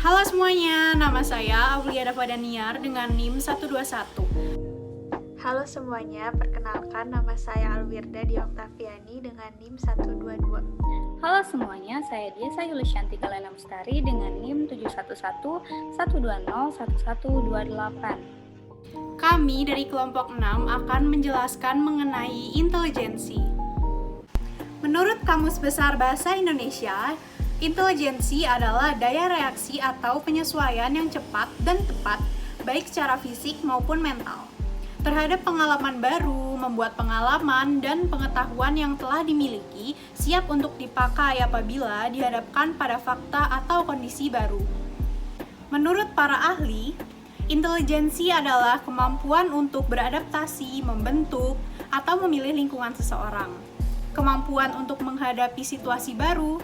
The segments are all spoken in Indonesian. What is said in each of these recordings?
Halo semuanya, nama saya Aulia Dava Daniar dengan NIM 121. Halo semuanya, perkenalkan nama saya Alwirda Di Oktaviani dengan NIM 122. Halo semuanya, saya Diasa Yulisyanti Galena Mustari dengan NIM 711 120 1128. Kami dari kelompok 6 akan menjelaskan mengenai intelijensi. Menurut Kamus Besar Bahasa Indonesia, intelijensi adalah daya reaksi atau penyesuaian yang cepat dan tepat, baik secara fisik maupun mental, terhadap pengalaman baru, membuat pengalaman dan pengetahuan yang telah dimiliki siap untuk dipakai apabila dihadapkan pada fakta atau kondisi baru. Menurut para ahli, intelijensi adalah kemampuan untuk beradaptasi, membentuk, atau memilih lingkungan seseorang, kemampuan untuk menghadapi situasi baru,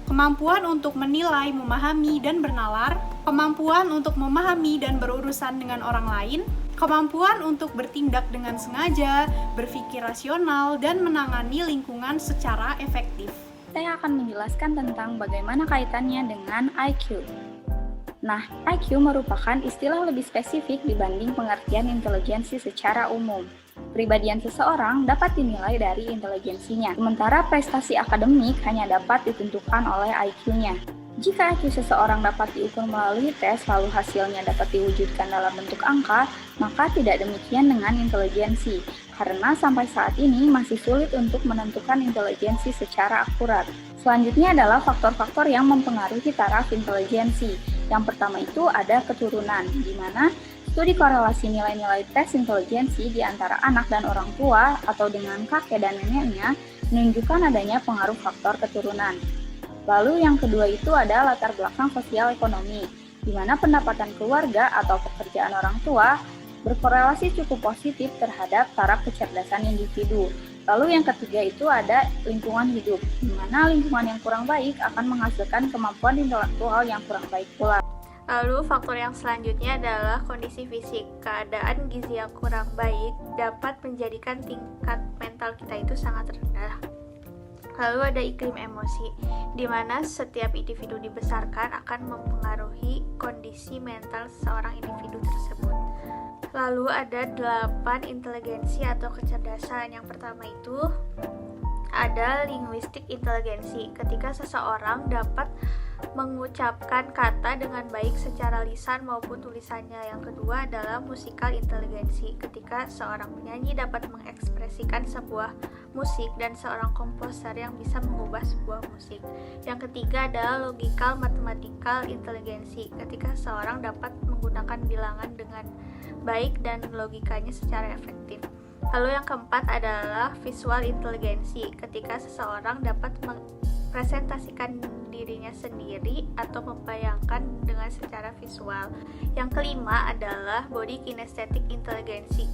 kemampuan untuk menilai, memahami, dan bernalar, kemampuan untuk memahami dan berurusan dengan orang lain, kemampuan untuk bertindak dengan sengaja, berpikir rasional, dan menangani lingkungan secara efektif. Saya akan menjelaskan tentang bagaimana kaitannya dengan IQ. Nah, IQ merupakan istilah lebih spesifik dibanding pengertian intelijensi secara umum. Kepribadian seseorang dapat dinilai dari intelijensinya, sementara prestasi akademik hanya dapat ditentukan oleh IQ-nya. Jika IQ seseorang dapat diukur melalui tes, lalu hasilnya dapat diwujudkan dalam bentuk angka, maka tidak demikian dengan intelijensi, karena sampai saat ini masih sulit untuk menentukan intelijensi secara akurat. Selanjutnya adalah faktor-faktor yang mempengaruhi taraf intelijensi. Yang pertama itu ada keturunan, di mana studi korelasi nilai-nilai tes intelijensi di antara anak dan orang tua atau dengan kakek dan neneknya menunjukkan adanya pengaruh faktor keturunan. Lalu yang kedua itu ada latar belakang sosial ekonomi, di mana pendapatan keluarga atau pekerjaan orang tua berkorelasi cukup positif terhadap taraf kecerdasan individu. Lalu yang ketiga itu ada lingkungan hidup, di mana lingkungan yang kurang baik akan menghasilkan kemampuan intelektual yang kurang baik pula. Lalu faktor yang selanjutnya adalah kondisi fisik. Keadaan gizi yang kurang baik dapat menjadikan tingkat mental kita itu sangat rendah. Lalu ada iklim emosi, di mana setiap individu dibesarkan akan mempengaruhi kondisi mental seorang individu tersebut. Lalu ada 8 inteligensi atau kecerdasan. Yang pertama itu ada linguistik inteligensi, ketika seseorang dapat mengucapkan kata dengan baik secara lisan maupun tulisannya. Yang kedua adalah musikal inteligensi, ketika seorang penyanyi dapat mengekspresikan sebuah musik dan seorang komposer yang bisa mengubah sebuah musik. Yang ketiga adalah logikal matematikal inteligensi, ketika seorang dapat menggunakan bilangan dengan baik dan logikanya secara efektif. Lalu yang keempat adalah visual inteligensi, ketika seseorang dapat presentasikan dirinya sendiri atau membayangkan dengan secara visual. Yang kelima adalah body kinesthetic inteligensi,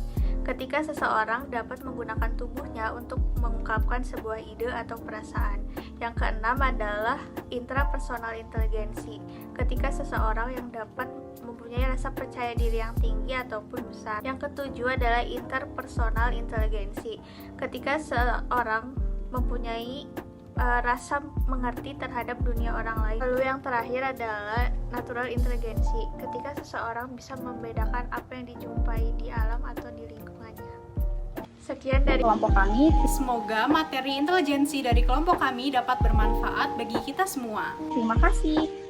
ketika seseorang dapat menggunakan tubuhnya untuk mengungkapkan sebuah ide atau perasaan. Yang keenam adalah intrapersonal inteligensi, ketika seseorang yang dapat mempunyai rasa percaya diri yang tinggi ataupun besar. Yang ketujuh adalah interpersonal inteligensi, ketika seseorang mempunyai rasa mengerti terhadap dunia orang lain. Lalu yang terakhir adalah natural inteligensi, ketika seseorang bisa membedakan apa yang dijumpai di alam atau di lingkungannya. Sekian dari Kelompok kami, Semoga materi intelijensi dari kelompok kami dapat bermanfaat bagi kita semua. terima kasih.